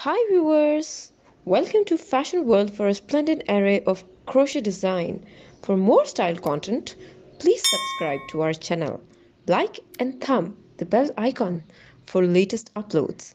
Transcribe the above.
Hi viewers! Welcome to Fashion World for a splendid array of crochet design. For more style content, please subscribe to our channel. Like and thumb the bell icon for latest uploads.